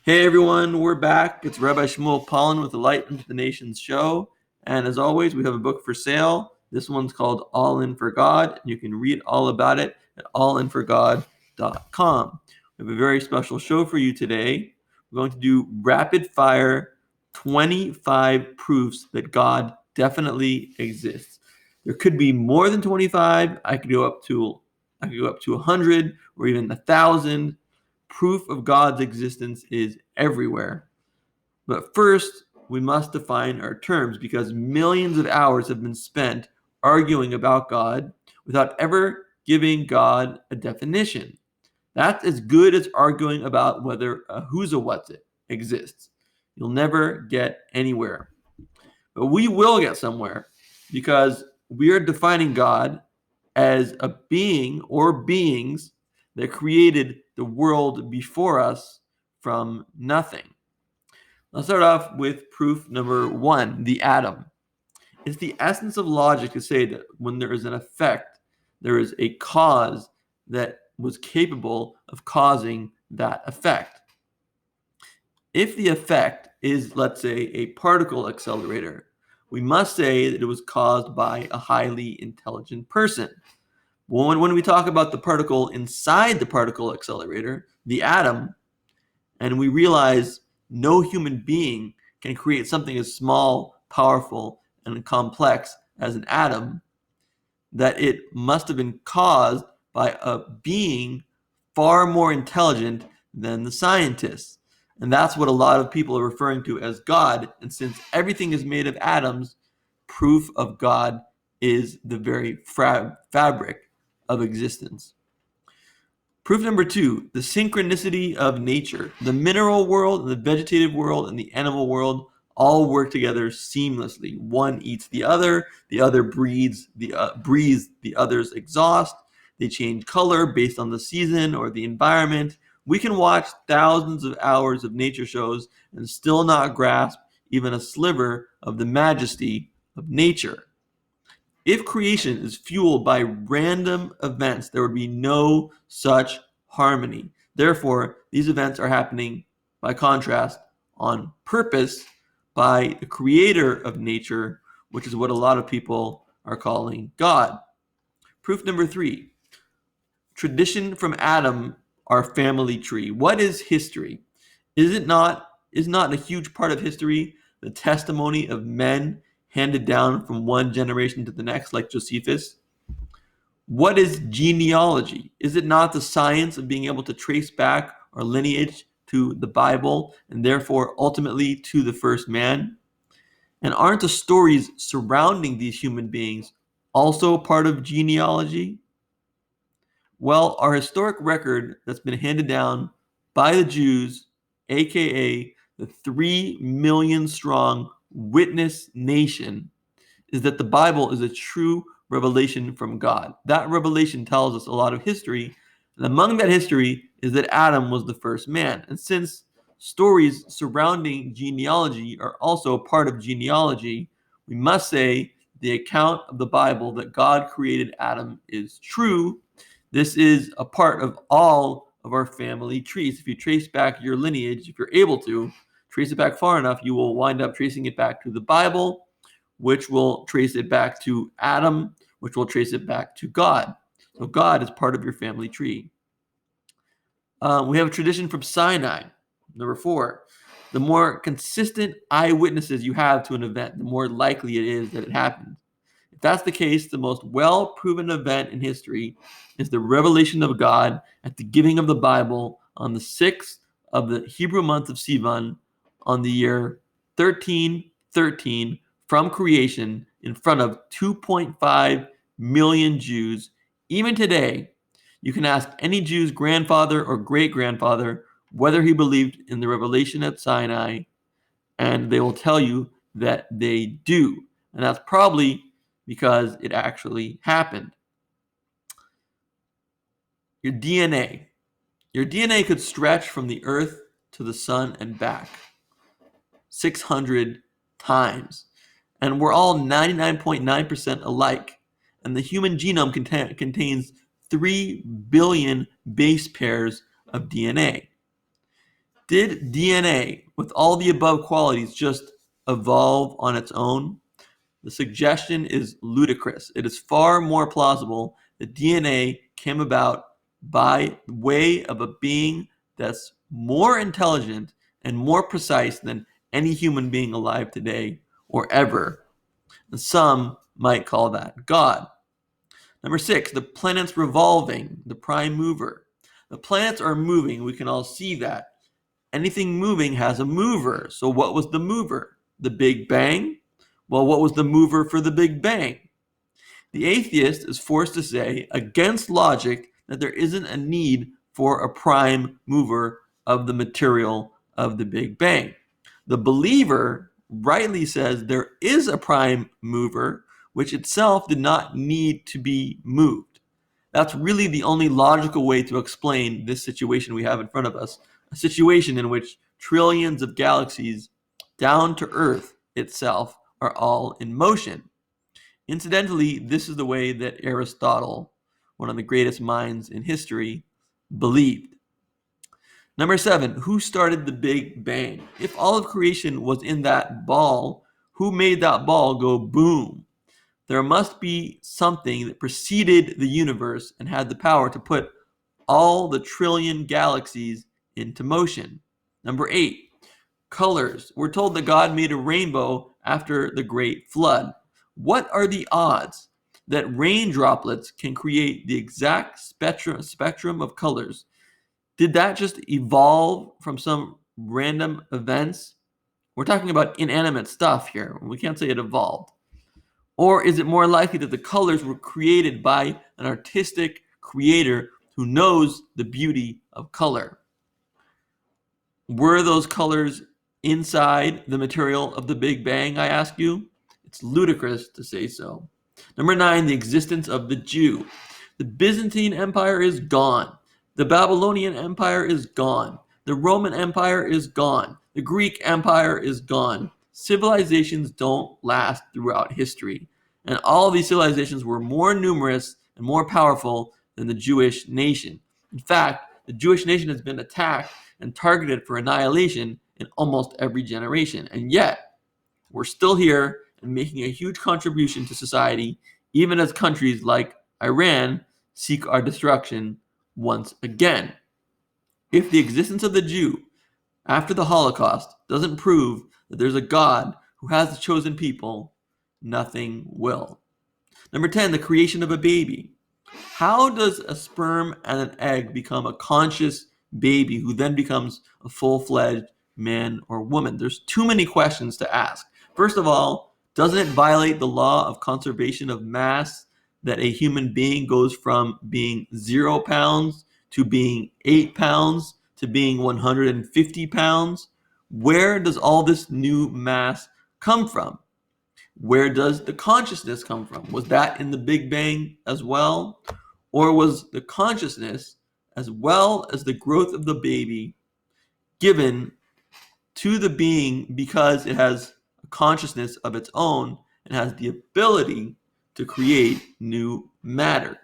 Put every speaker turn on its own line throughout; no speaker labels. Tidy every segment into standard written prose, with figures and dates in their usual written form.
Hey everyone, we're back. It's Rabbi Shmuel Pollen with the Light into the Nations show. And as always, we have a book for sale. This one's called All In for God. You can read all about it at allinforgod.com. We have a very special show for you today. We're going to do rapid fire 25 proofs that God definitely exists. There could be more than 25. I could go up to 100 or even 1,000. Proof of God's existence is everywhere. But first, we must define our terms because millions of hours have been spent arguing about God without ever giving God a definition. That's as good as arguing about whether a who's a what's it exists. You'll never get anywhere. But we will get somewhere because we are defining God as a being or beings that created the world before us from nothing. Let's start off with proof number one, the atom. It's the essence of logic to say that when there is an effect, there is a cause that was capable of causing that effect. If the effect is, let's say, a particle accelerator, we must say that it was caused by a highly intelligent person. When we talk about the particle inside the particle accelerator, the atom, and we realize no human being can create something as small, powerful, and complex as an atom, that it must have been caused by a being far more intelligent than the scientists. And that's what a lot of people are referring to as God. And since everything is made of atoms, proof of God is the very fabric of existence. Proof number two, the synchronicity of nature. The mineral world, the vegetative world, and the animal world all work together seamlessly. One eats the other breathes the other's exhaust. They change color based on the season or the environment. We can watch thousands of hours of nature shows and still not grasp even a sliver of the majesty of nature. If creation is fueled by random events, there would be no such harmony. Therefore, these events are happening, by contrast, on purpose by the creator of nature, which is what a lot of people are calling God. Proof number three, tradition from Adam, our family tree. What is history? Is not a huge part of history the testimony of men handed down from one generation to the next, like Josephus? What is genealogy? Is it not the science of being able to trace back our lineage to the Bible and therefore ultimately to the first man? And aren't the stories surrounding these human beings also part of genealogy? Well, our historic record that's been handed down by the Jews, aka the 3 million strong witness nation, is that the Bible is a true revelation from God. That revelation tells us a lot of history, and among that history is that Adam was the first man. And since stories surrounding genealogy are also part of genealogy, we must say the account of the Bible that God created Adam is true. This is a part of all of our family trees. If you trace back your lineage, if you're able to trace it back far enough, you will wind up tracing it back to the Bible, which will trace it back to Adam, which will trace it back to God. So God is part of your family tree. We have a tradition from Sinai. Number four, the more consistent eyewitnesses you have to an event, the more likely it is that it happened. If that's the case, the most well-proven event in history is the revelation of God at the giving of the Bible on the 6th of the Hebrew month of Sivan on the year 1313 from creation in front of 2.5 million Jews. Even today, you can ask any Jew's grandfather or great-grandfather whether he believed in the revelation at Sinai, and they will tell you that they do. And that's probably because it actually happened. Your DNA. Your DNA could stretch from the earth to the sun and back 600 times. And we're all 99.9% alike. And the human genome contains 3 billion base pairs of DNA. Did DNA, with all the above qualities, just evolve on its own? The suggestion is ludicrous. It is far more plausible that DNA came about by way of a being that's more intelligent and more precise than any human being alive today or ever. And some might call that God. Number 6, the planets revolving, the prime mover. The planets are moving. We can all see that. Anything moving has a mover. So what was the mover? The Big Bang? Well, what was the mover for the Big Bang? The atheist is forced to say, against logic, that there isn't a need for a prime mover of the material of the Big Bang. The believer rightly says there is a prime mover, which itself did not need to be moved. That's really the only logical way to explain this situation we have in front of us, a situation in which trillions of galaxies down to Earth itself are all in motion. Incidentally, this is the way that Aristotle, one of the greatest minds in history, believed. Number 7, who started the Big Bang? If all of creation was in that ball, who made that ball go boom? There must be something that preceded the universe and had the power to put all the trillion galaxies into motion. Number 8, colors. We're told that God made a rainbow after the Great Flood. What are the odds that rain droplets can create the exact spectrum of colors? Did that just evolve from some random events? We're talking about inanimate stuff here. We can't say it evolved. Or is it more likely that the colors were created by an artistic creator who knows the beauty of color? Were those colors inside the material of the Big Bang, I ask you? It's ludicrous to say so. Number 9, the existence of the Jew. The Byzantine Empire is gone. The Babylonian Empire is gone. The Roman Empire is gone. The Greek Empire is gone. Civilizations don't last throughout history. And all of these civilizations were more numerous and more powerful than the Jewish nation. In fact, the Jewish nation has been attacked and targeted for annihilation in almost every generation. And yet, we're still here and making a huge contribution to society, even as countries like Iran seek our destruction once again. If the existence of the Jew after the Holocaust doesn't prove that there's a God who has a chosen people, nothing will. Number 10, the creation of a baby. How does a sperm and an egg become a conscious baby who then becomes a full-fledged man or woman? There's too many questions to ask. First of all, doesn't it violate the law of conservation of mass that a human being goes from being 0 pounds to being 8 pounds to being 150 pounds? Where does all this new mass come from? Where does the consciousness come from? Was that in the Big Bang as well? Or was the consciousness, as well as the growth of the baby, given to the being because it has a consciousness of its own and has the ability to create new matter?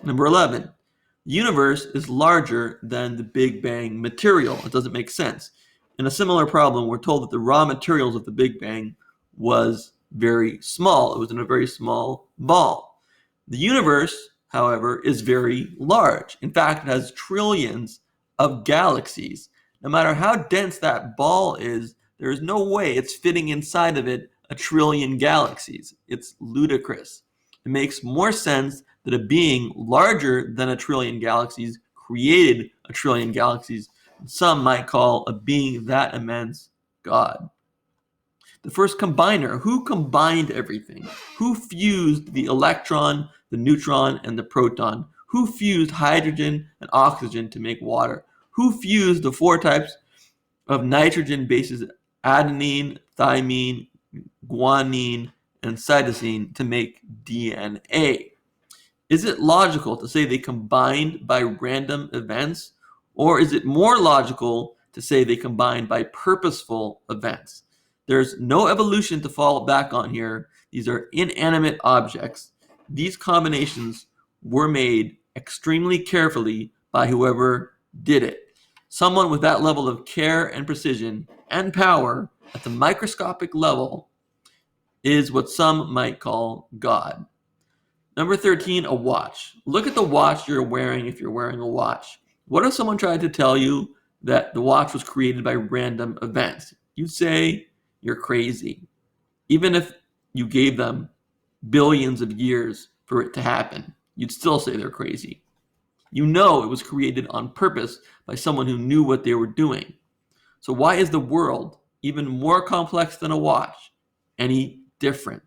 Number 11, the universe is larger than the Big Bang material. It doesn't make sense. In a similar problem, we're told that the raw materials of the Big Bang was very small. It was in a very small ball. The universe, however, is very large. In fact, it has trillions of galaxies. No matter how dense that ball is, there is no way it's fitting inside of it a trillion galaxies. It's ludicrous. It makes more sense that a being larger than a trillion galaxies created a trillion galaxies. Some might call a being that immense God. The first combiner. Who combined everything? Who fused the electron, the neutron, and the proton? Who fused hydrogen and oxygen to make water? Who fused the 4 types of nitrogen bases, adenine, thymine, guanine, and cytosine, to make DNA? Is it logical to say they combined by random events? Or is it more logical to say they combined by purposeful events? There's no evolution to fall back on here. These are inanimate objects. These combinations were made extremely carefully by whoever did it. Someone with that level of care and precision and power at the microscopic level is what some might call God. Number 13, a watch. Look at the watch you're wearing if you're wearing a watch. What if someone tried to tell you that the watch was created by random events? You'd say you're crazy, even if you gave them billions of years for it to happen. You'd still say they're crazy. You know it was created on purpose by someone who knew what they were doing. So why is the world, even more complex than a watch, any different?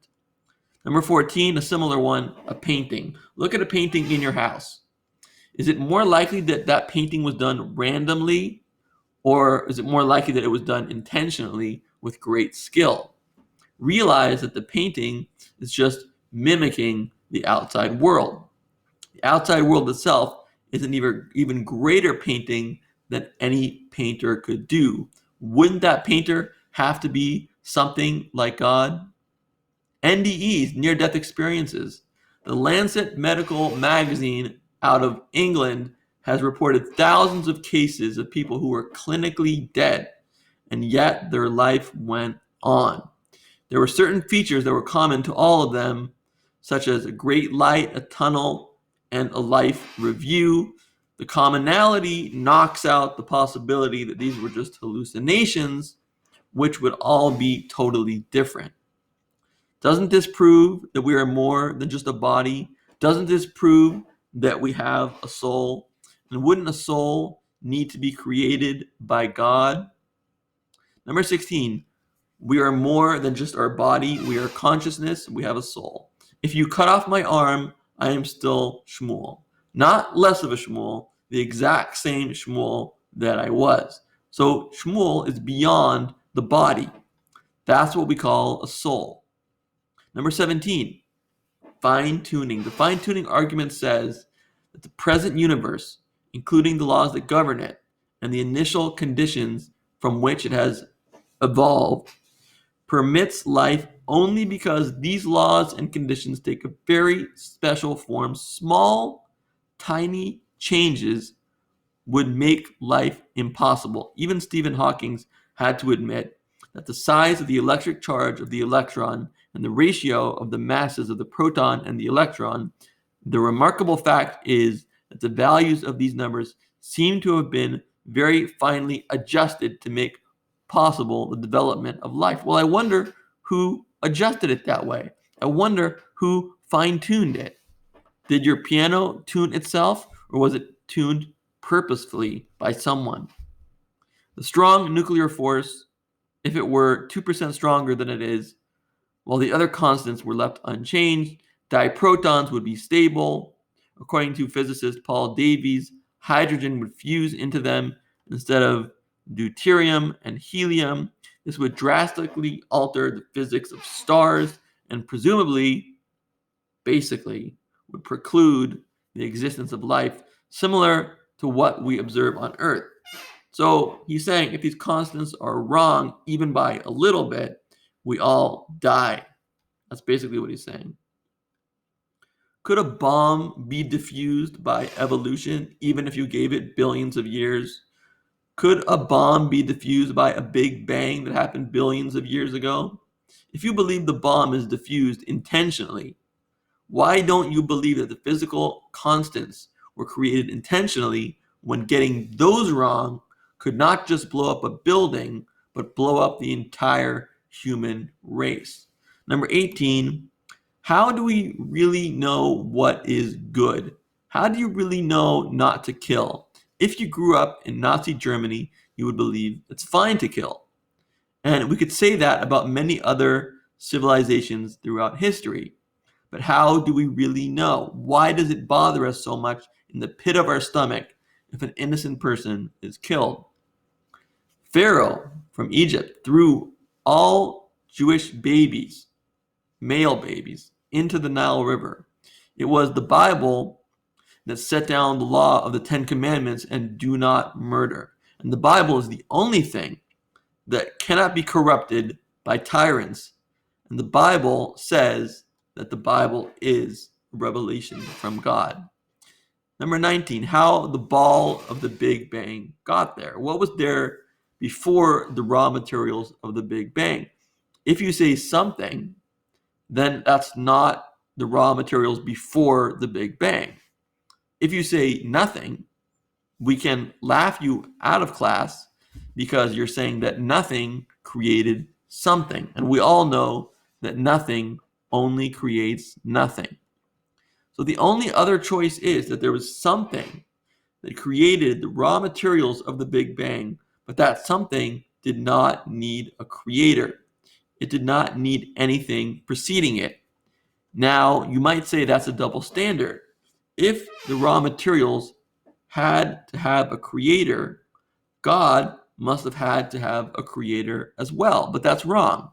Number 14, a similar one, a painting. Look at a painting in your house. Is it more likely that that painting was done randomly, or is it more likely that it was done intentionally with great skill? Realize that the painting is just mimicking the outside world. The outside world itself is an even greater painting than any painter could do. Wouldn't that painter have to be something like God? NDEs, near-death experiences. The Lancet Medical Magazine out of England has reported thousands of cases of people who were clinically dead, and yet their life went on. There were certain features that were common to all of them, such as a great light, a tunnel, and a life review. The commonality knocks out the possibility that these were just hallucinations, which would all be totally different. Doesn't this prove that we are more than just a body? Doesn't this prove that we have a soul? And wouldn't a soul need to be created by God? Number 16, we are more than just our body. We are consciousness. We have a soul. If you cut off my arm, I am still Shmuel. Not less of a Shmuel, the exact same Shmuel that I was. So Shmuel is beyond the body. That's what we call a soul. Number 17, fine-tuning. The fine-tuning argument says that the present universe, including the laws that govern it, and the initial conditions from which it has evolved, permits life only because these laws and conditions take a very special form. Small, tiny changes would make life impossible. Even Stephen Hawking had to admit that the size of the electric charge of the electron and the ratio of the masses of the proton and the electron, the remarkable fact is that the values of these numbers seem to have been very finely adjusted to make possible the development of life. Well, I wonder who adjusted it that way. I wonder who fine-tuned it. Did your piano tune itself, or was it tuned purposefully by someone? The strong nuclear force, if it were 2% stronger than it is, while the other constants were left unchanged, diprotons would be stable. According to physicist Paul Davies, hydrogen would fuse into them instead of deuterium and helium. This would drastically alter the physics of stars and presumably, basically, would preclude the existence of life, similar to what we observe on Earth. So he's saying if these constants are wrong, even by a little bit, we all die. That's basically what he's saying. Could a bomb be diffused by evolution, even if you gave it billions of years? Could a bomb be diffused by a big bang that happened billions of years ago? If you believe the bomb is diffused intentionally, why don't you believe that the physical constants were created intentionally when getting those wrong could not just blow up a building, but blow up the entire human race? Number 18, how do we really know what is good? How do you really know not to kill? If you grew up in Nazi Germany, you would believe it's fine to kill. And we could say that about many other civilizations throughout history. But how do we really know? Why does it bother us so much in the pit of our stomach if an innocent person is killed? Pharaoh from Egypt threw all Jewish babies, male babies, into the Nile River. It was the Bible that set down the law of the 10 Commandments and do not murder. And the Bible is the only thing that cannot be corrupted by tyrants. And the Bible says that the Bible is a revelation from God. Number 19, how the ball of the Big Bang got there. What was there before the raw materials of the Big Bang? If you say something, then that's not the raw materials before the Big Bang. If you say nothing, we can laugh you out of class because you're saying that nothing created something. And we all know that nothing only creates nothing. So the only other choice is that there was something that created the raw materials of the Big Bang, but that something did not need a creator. It did not need anything preceding it. Now, you might say that's a double standard. If the raw materials had to have a creator, God must have had to have a creator as well. But that's wrong,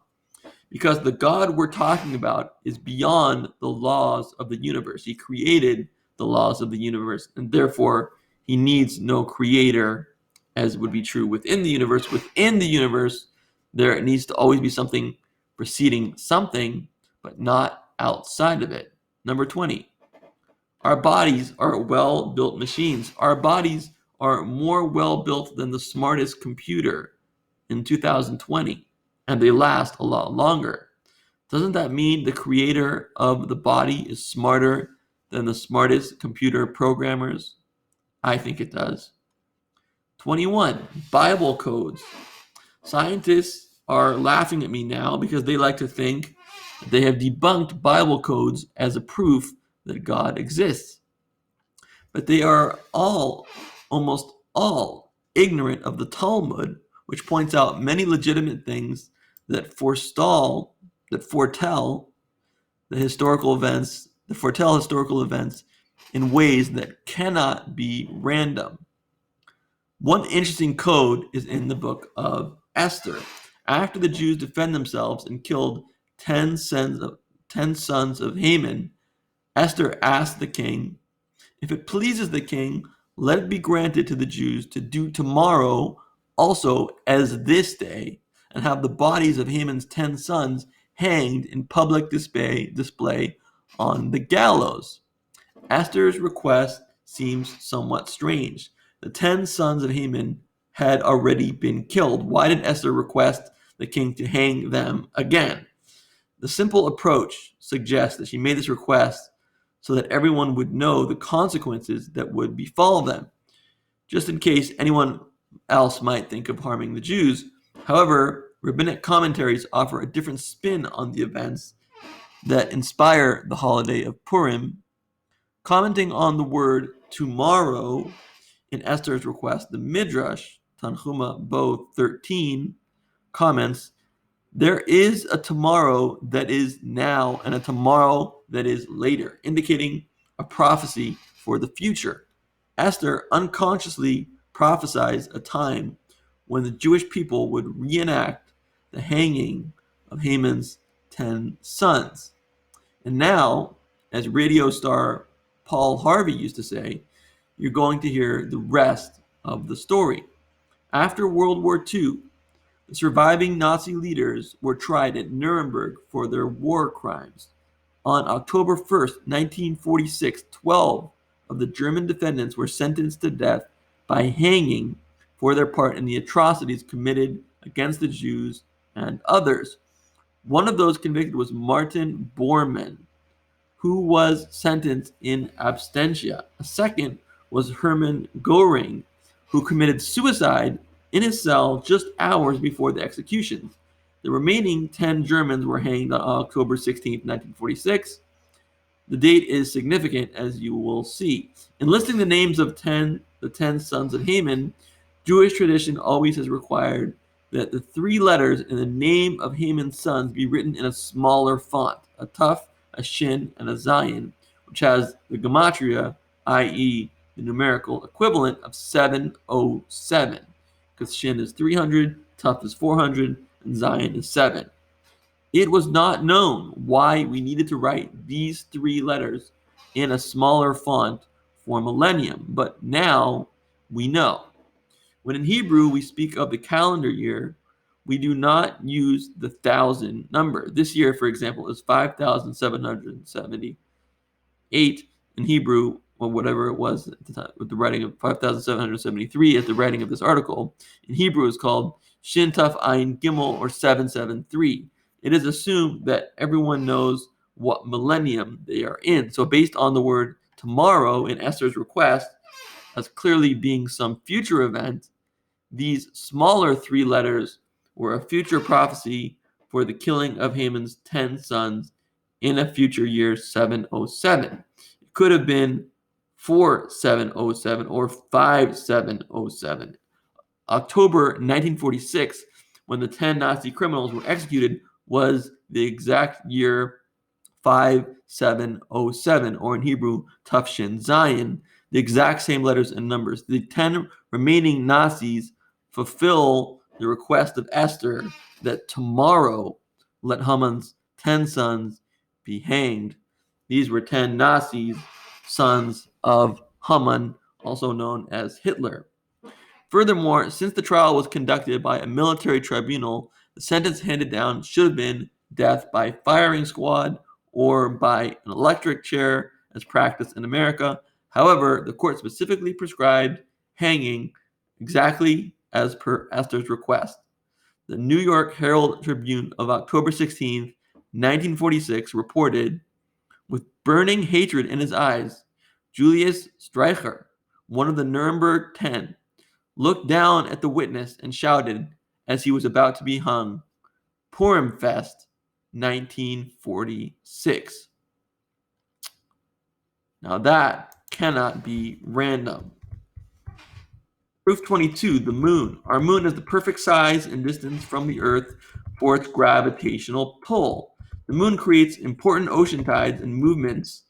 because the God we're talking about is beyond the laws of the universe. He created the laws of the universe, and therefore he needs no creator, as would be true within the universe. Within the universe, there needs to always be something preceding something, but not outside of it. Number 20, our bodies are well-built machines. Our bodies are more well-built than the smartest computer in 2020, and they last a lot longer. Doesn't that mean the creator of the body is smarter than the smartest computer programmers? I think it does. 21, Bible codes. Scientists are laughing at me now because they like to think that they have debunked Bible codes as a proof that God exists. But they are almost all, ignorant of the Talmud, which points out many legitimate things that foretell historical events in ways that cannot be random. One interesting code is in the book of Esther. After the Jews defend themselves and killed 10 sons of Haman, Esther asked the king, "If it pleases the king, let it be granted to the Jews to do tomorrow also as this day, and have the bodies of Haman's 10 sons hanged in public display on the gallows." Esther's request seems somewhat strange. The 10 sons of Haman had already been killed. Why did Esther request the king to hang them again? The simple approach suggests that she made this request so that everyone would know the consequences that would befall them, just in case anyone else might think of harming the Jews. However, rabbinic commentaries offer a different spin on the events that inspire the holiday of Purim. Commenting on the word tomorrow in Esther's request, the Midrash, Tanhuma Bo 13, comments, "There is a tomorrow that is now and a tomorrow that is later," indicating a prophecy for the future. Esther unconsciously prophesies a time when the Jewish people would reenact the hanging of Haman's 10 sons. And now, as radio star Paul Harvey used to say, you're going to hear the rest of the story. After World War II, the surviving Nazi leaders were tried at Nuremberg for their war crimes. On October 1st, 1946, 12 of the German defendants were sentenced to death by hanging for their part in the atrocities committed against the Jews and others. One of those convicted was Martin Bormann, who was sentenced in absentia. A second was Hermann Göring, who committed suicide in his cell just hours before the executions. The remaining 10 Germans were hanged on October 16, 1946. The date is significant, as you will see. In listing the names of the 10 sons of Haman, Jewish tradition always has required that the 3 letters in the name of Haman's sons be written in a smaller font, a Tuf, a Shin, and a Zayin, which has the gematria, i.e. the numerical equivalent of 707, because Shin is 300, Tuf is 400, and Zayin is 7. It was not known why we needed to write these 3 letters in a smaller font for millennium, but now we know. When in Hebrew we speak of the calendar year, we do not use the 1,000 number. This year, for example, is 5,778 in Hebrew, or whatever it was at the time, with the writing of 5,773 at the writing of this article. In Hebrew, is called Shin Taf Ayin Gimel, or 773. It is assumed that everyone knows what millennium they are in. So based on the word tomorrow in Esther's request as clearly being some future event, these smaller 3 letters were a future prophecy for the killing of Haman's 10 sons in a future year 707. It could have been 4707 or 5707. October 1946, when the 10 Nazi criminals were executed, was the exact year 5707, or in Hebrew, Tafshin Zion, the exact same letters and numbers. The 10 remaining Nazis fulfill the request of Esther that tomorrow let Haman's 10 sons be hanged. These were 10 Nazis, sons of Haman, also known as Hitler. Furthermore, since the trial was conducted by a military tribunal, the sentence handed down should have been death by firing squad or by an electric chair as practiced in America. However, the court specifically prescribed hanging exactly as per Esther's request. The New York Herald Tribune of October 16, 1946 reported, with burning hatred in his eyes, Julius Streicher, one of the Nuremberg 10, looked down at the witness and shouted as he was about to be hung, Purim Fest, 1946. Now that cannot be random. Proof 22, the moon. Our moon is the perfect size and distance from the Earth for its gravitational pull. The moon creates important ocean tides and movements,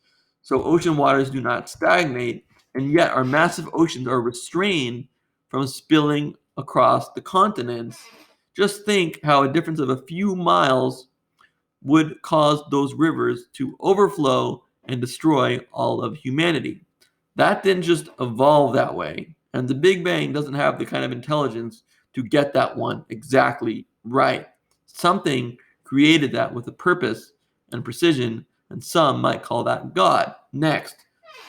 so ocean waters do not stagnate, and yet our massive oceans are restrained from spilling across the continents. Just think how a difference of a few miles would cause those rivers to overflow and destroy all of humanity. That didn't just evolve that way. And the Big Bang doesn't have the kind of intelligence to get that one exactly right. Something created that with a purpose and precision, and some might call that God. Next,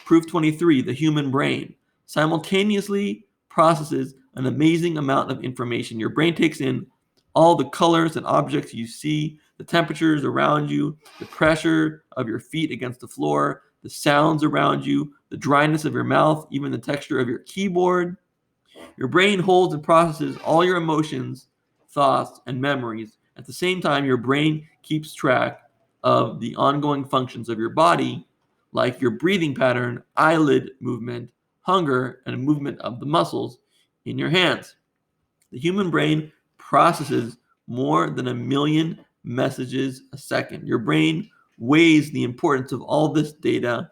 proof 23, the human brain simultaneously processes an amazing amount of information. Your brain takes in all the colors and objects you see, the temperatures around you, the pressure of your feet against the floor, the sounds around you, the dryness of your mouth, even the texture of your keyboard. Your brain holds and processes all your emotions, thoughts, and memories. At the same time, your brain keeps track of the ongoing functions of your body, like your breathing pattern, eyelid movement, hunger, and movement of the muscles in your hands. The human brain processes more than 1 million messages a second. Your brain weighs the importance of all this data,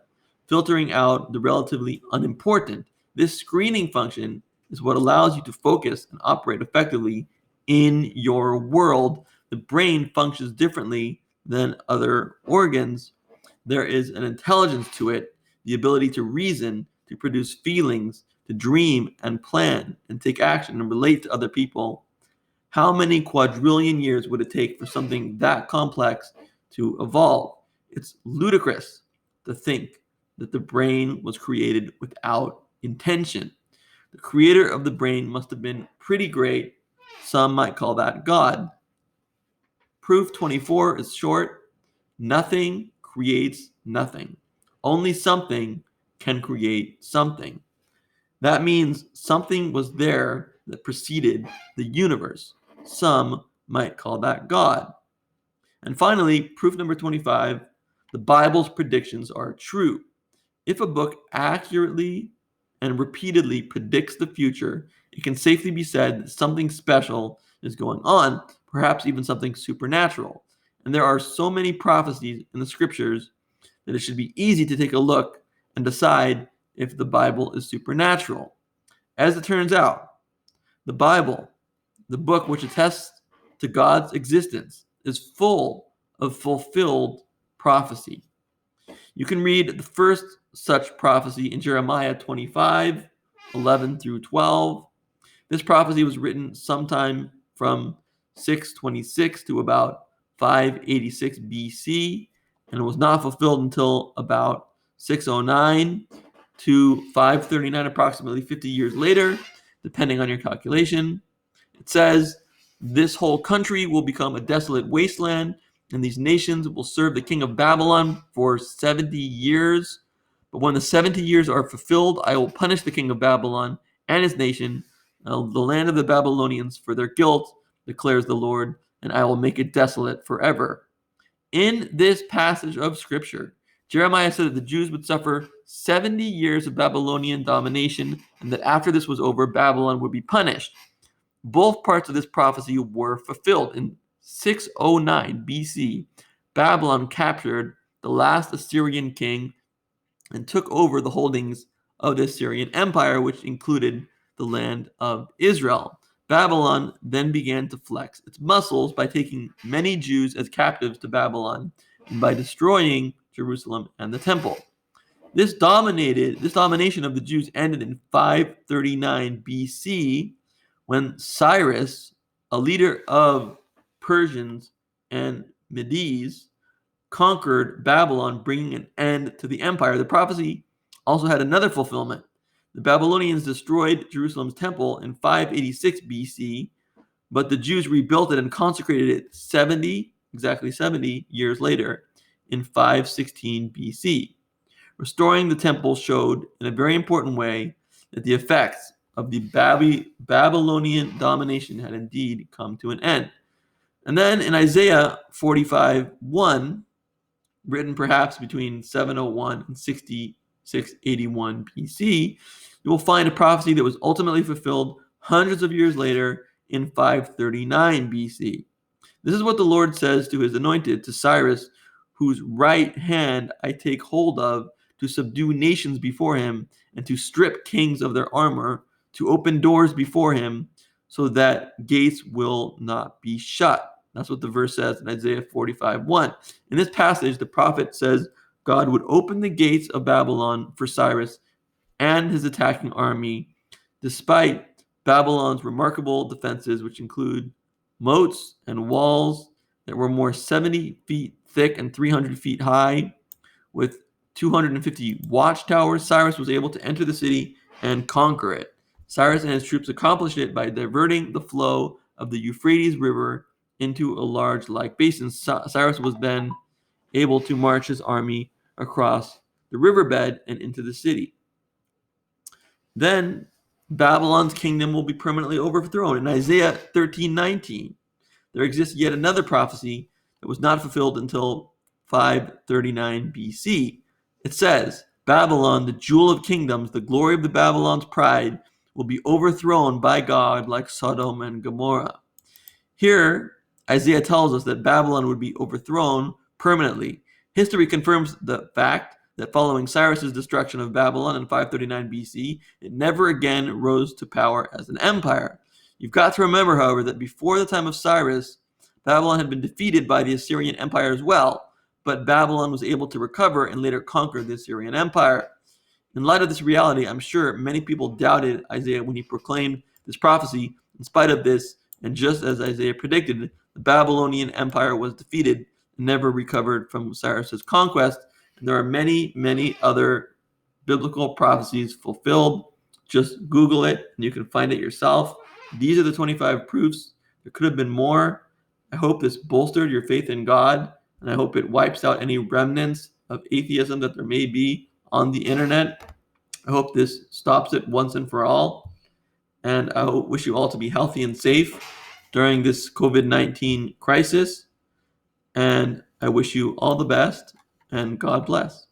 filtering out the relatively unimportant. This screening function is what allows you to focus and operate effectively in your world. The brain functions differently than other organs. There is an intelligence to it, the ability to reason, to produce feelings, to dream and plan and take action and relate to other people. How many quadrillion years would it take for something that complex to evolve? It's ludicrous to think that the brain was created without intention. The creator of the brain must have been pretty great. Some might call that God. Proof 24 is short. Nothing creates nothing. Only something can create something. That means something was there that preceded the universe. Some might call that God. And finally, proof number 25, the Bible's predictions are true. If a book accurately and repeatedly predicts the future, it can safely be said that something special is going on, perhaps even something supernatural. And there are so many prophecies in the scriptures that it should be easy to take a look and decide if the Bible is supernatural. As it turns out, the Bible, the book which attests to God's existence, is full of fulfilled prophecy. You can read the first such prophecy in Jeremiah 25, 11 through 12. This prophecy was written sometime from 626 to about 586 BC, and it was not fulfilled until about 609. to 539, approximately 50 years later, depending on your calculation. It says, this whole country will become a desolate wasteland, and these nations will serve the king of Babylon for 70 years. But when the 70 years are fulfilled, I will punish the king of Babylon and his nation, the land of the Babylonians, for their guilt, declares the Lord, and I will make it desolate forever. In this passage of Scripture, Jeremiah said that the Jews would suffer 70 years of Babylonian domination, and that after this was over, Babylon would be punished. Both parts of this prophecy were fulfilled. In 609 BC, Babylon captured the last Assyrian king and took over the holdings of the Assyrian Empire, which included the land of Israel. Babylon then began to flex its muscles by taking many Jews as captives to Babylon and by destroying Jerusalem and the temple. This domination of the Jews ended in 539 BC when Cyrus, a leader of Persians and Medes, conquered Babylon, bringing an end to the empire. The prophecy also had another fulfillment. The Babylonians destroyed Jerusalem's temple in 586 BC, but the Jews rebuilt it and consecrated it exactly 70 years later in 516 BC. Restoring the temple showed in a very important way that the effects of the Babylonian domination had indeed come to an end. And then in Isaiah 45:1, written perhaps between 701 and 6681 BC, you will find a prophecy that was ultimately fulfilled hundreds of years later in 539 BC. This is what the Lord says to his anointed, to Cyrus, whose right hand I take hold of, to subdue nations before him, and to strip kings of their armor, to open doors before him, so that gates will not be shut. That's what the verse says in Isaiah 45:1. In this passage, the prophet says God would open the gates of Babylon for Cyrus and his attacking army, despite Babylon's remarkable defenses, which include moats and walls that were more 70 feet thick and 300 feet high, with 250 watchtowers. Cyrus was able to enter the city and conquer it. Cyrus and his troops accomplished it by diverting the flow of the Euphrates River into a large lake basin. Cyrus was then able to march his army across the riverbed and into the city. Then Babylon's kingdom will be permanently overthrown. In Isaiah 13:19, there exists yet another prophecy that was not fulfilled until 539 BC. It says, Babylon, the jewel of kingdoms, the glory of the Babylon's pride, will be overthrown by God like Sodom and Gomorrah. Here, Isaiah tells us that Babylon would be overthrown permanently. History confirms the fact that following Cyrus's destruction of Babylon in 539 BC, it never again rose to power as an empire. You've got to remember, however, that before the time of Cyrus, Babylon had been defeated by the Assyrian Empire as well, but Babylon was able to recover and later conquer the Assyrian Empire. In light of this reality, I'm sure many people doubted Isaiah when he proclaimed this prophecy. In spite of this, and just as Isaiah predicted, the Babylonian Empire was defeated and never recovered from Cyrus's conquest. And there are many, many other biblical prophecies fulfilled. Just Google it and you can find it yourself. These are the 25 proofs. There could have been more. I hope this bolstered your faith in God, and I hope it wipes out any remnants of atheism that there may be on the internet. I hope this stops it once and for all. And I wish you all to be healthy and safe during this COVID-19 crisis. And I wish you all the best, and God bless.